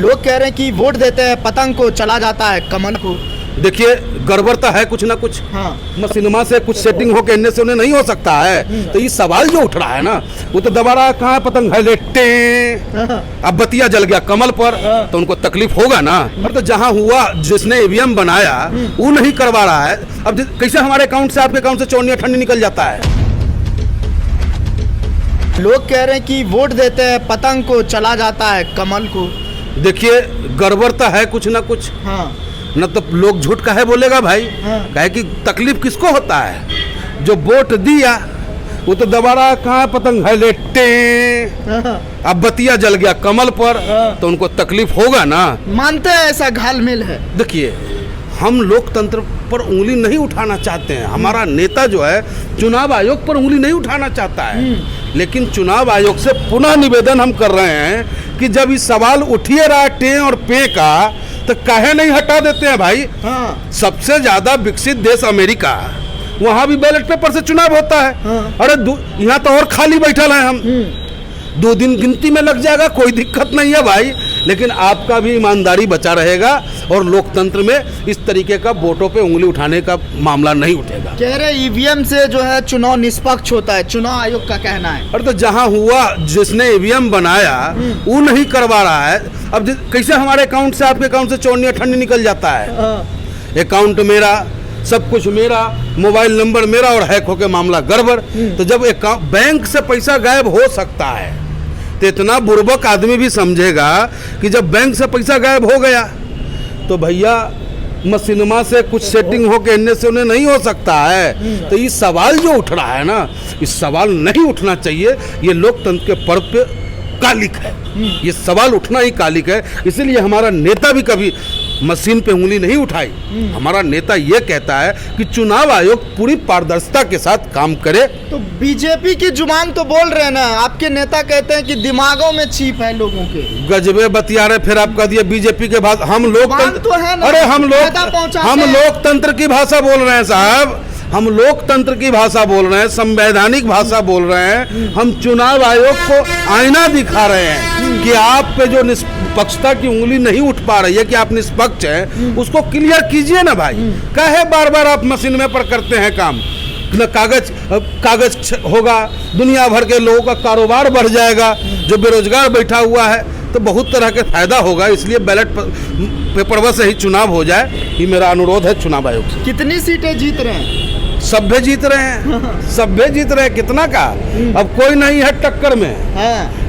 लोग कह रहे हैं कि वोट देते हैं पतंग को, चला जाता है कमल को। देखिए गड़बड़ता है कुछ ना कुछ। हाँ। सिनेमा से कुछ सेटिंग हो के इनने से उन्हें नहीं हो सकता है। तो ये सवाल जो उठ रहा है ना, वो तो दबा रहा है कहाँ पतंग है लेटे, अब बतिया जल गया कमल पर, तो उनको तकलीफ होगा ना। तो जहाँ हुआ जिसने ईवीएम बनाया वो नहीं करवा रहा है। अब कैसे हमारे अकाउंट से आपके अकाउंट से चौनिया ठंडी निकल जाता है। लोग कह रहे हैं कि वोट देते हैं पतंग को, चला जाता है कमल को। देखिए गड़बड़ता है कुछ ना कुछ। हाँ। न तो लोग झूठ काहे बोलेगा भाई। काहे कि तकलीफ किसको होता है, जो वोट दिया वो तो दबा रहा है कहाँ पतंग है लेटे, अब बतिया जल गया कमल पर, तो उनको तकलीफ होगा ना। मानते हैं ऐसा घालमेल है। देखिए हम लोकतंत्र पर उंगली नहीं उठाना चाहते हैं। हमारा नेता जो है चुनाव आयोग पर उंगली नहीं उठाना चाहता है, लेकिन चुनाव आयोग से पुनः निवेदन हम कर रहे हैं कि जब इस सवाल उठिए रहा टे और पे का, तो काहे नहीं हटा देते हैं भाई। हाँ। सबसे ज्यादा विकसित देश अमेरिका, वहां भी बैलेट पेपर से चुनाव होता है। हाँ। अरे यहाँ तो और खाली बैठल है हम। 2 दिन गिनती में लग जाएगा, कोई दिक्कत नहीं है भाई, लेकिन आपका भी ईमानदारी बचा रहेगा और लोकतंत्र में इस तरीके का वोटों पे उंगली उठाने का मामला नहीं उठेगा। कह रहे ईवीएम से जो है चुनाव निष्पक्ष होता है, चुनाव आयोग का कहना है। और तो जहां हुआ जिसने ईवीएम बनाया वो नहीं करवा रहा है। अब कैसे हमारे अकाउंट से आपके अकाउंट से चौनिया ठंडी निकल जाता है। अकाउंट मेरा, सब कुछ मेरा, मोबाइल नंबर मेरा, और हैक होके मामला गड़बड़। तो जब बैंक से पैसा गायब हो सकता है, तो इतना बुर्बक आदमी भी समझेगा कि जब बैंक से पैसा गायब हो गया तो भैया मशीनमा से कुछ सेटिंग हो के इनने से उन्हें नहीं हो सकता है। तो ये सवाल जो उठ रहा है ना, इस सवाल नहीं उठना चाहिए। ये लोकतंत्र के पर्व पे कालिक है, ये सवाल उठना ही कालिक है। इसीलिए हमारा नेता भी कभी मशीन पे उंगली नहीं उठाई। हमारा नेता ये कहता है कि चुनाव आयोग पूरी पारदर्शिता के साथ काम करे। तो बीजेपी की जुबान तो बोल रहे हैं ना, आपके नेता कहते हैं कि दिमागों में छिप है लोगों के। गजबे बतिया रहे, फिर आप कह दिए बीजेपी के भाषा। हम लोकतंत्र तो है ना, अरे हम लोकतंत्र की भाषा बोल रहे हैं साहब, हम लोकतंत्र की भाषा बोल रहे हैं, संवैधानिक भाषा बोल रहे हैं। हम चुनाव आयोग को आईना दिखा रहे हैं कि आप पे जो निष्पक्षता की उंगली नहीं उठ पा रही है कि आप निष्पक्ष हैं, उसको क्लियर कीजिए ना भाई। काहे बार बार आप मशीन में पर करते हैं काम। न कागज होगा, दुनिया भर के लोगों का कारोबार बढ़ जाएगा, जो बेरोजगार बैठा हुआ है तो बहुत तरह के फायदा होगा। इसलिए बैलेट पेपर से ही चुनाव हो जाए, ये मेरा अनुरोध है चुनाव आयोग से। कितनी सीटें जीत रहे हैं? सभ्य जीत रहे हैं, सभ्य जीत रहे हैं। कितना का अब कोई नहीं है टक्कर में।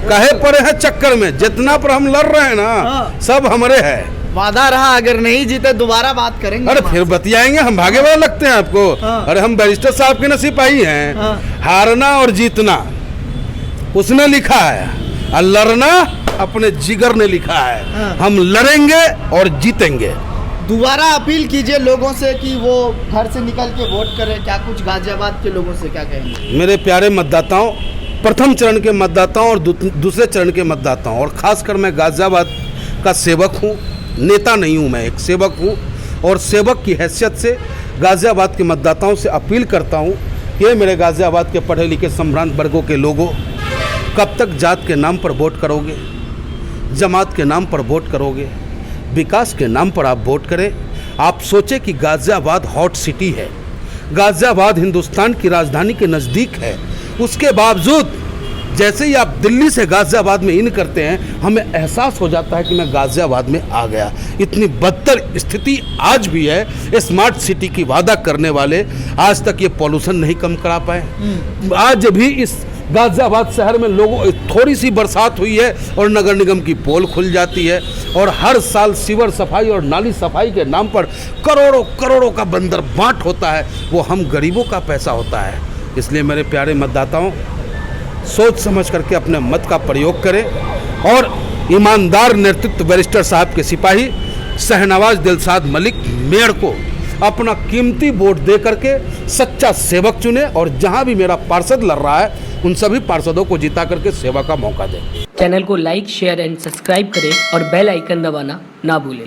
कहे पड़े हैं चक्कर में, जितना पर हम लड़ रहे हैं ना सब हमारे है। वादा रहा, अगर नहीं जीते दोबारा बात करेंगे। अरे फिर बतियाएंगे, हम भागे वाले लगते हैं आपको। अरे हम बैरिस्टर साहब के नसीब आई हैं। हारना और जीतना उसने लिखा है, और लड़ना अपने जिगर ने लिखा है। हम लड़ेंगे और जीतेंगे। दोबारा अपील कीजिए लोगों से कि वो घर से निकल के वोट करें। क्या कुछ गाजियाबाद के लोगों से क्या कहेंगे? मेरे प्यारे मतदाताओं, प्रथम चरण के मतदाताओं और दूसरे चरण के मतदाताओं, और खासकर मैं गाजियाबाद का सेवक हूँ, नेता नहीं हूँ, मैं एक सेवक हूँ। और सेवक की हैसियत से गाजियाबाद के मतदाताओं से अपील करता हूँ कि मेरे गाजियाबाद के पढ़े लिखे संभ्रांत वर्गों के लोगों, कब तक जात के नाम पर वोट करोगे, जमात के नाम पर वोट करोगे, विकास के नाम पर आप वोट करें। आप सोचें कि गाजियाबाद हॉट सिटी है, गाजियाबाद हिंदुस्तान की राजधानी के नज़दीक है। उसके बावजूद जैसे ही आप दिल्ली से गाजियाबाद में इन करते हैं, हमें एहसास हो जाता है कि मैं गाजियाबाद में आ गया। इतनी बदतर स्थिति आज भी है। स्मार्ट सिटी की वादा करने वाले आज तक ये पॉल्यूशन नहीं कम करा पाए। आज भी इस गाजियाबाद शहर में लोगों थोड़ी सी बरसात हुई है और नगर निगम की पोल खुल जाती है, और हर साल सीवर सफाई और नाली सफाई के नाम पर करोड़ों करोड़ों का बंदर बांट होता है। वो हम गरीबों का पैसा होता है। इसलिए मेरे प्यारे मतदाताओं, सोच समझ करके अपने मत का प्रयोग करें और ईमानदार नेतृत्व बैरिस्टर साहब के सिपाही शहनवाज दिलशाद मलिक मेयर को अपना कीमती वोट दे करके सच्चा सेवक चुने, और जहां भी मेरा पार्षद लड़ रहा है उन सभी पार्षदों को जिता करके सेवा का मौका दें। चैनल को लाइक, शेयर एंड सब्सक्राइब करें और बेल आइकन दबाना ना भूलें।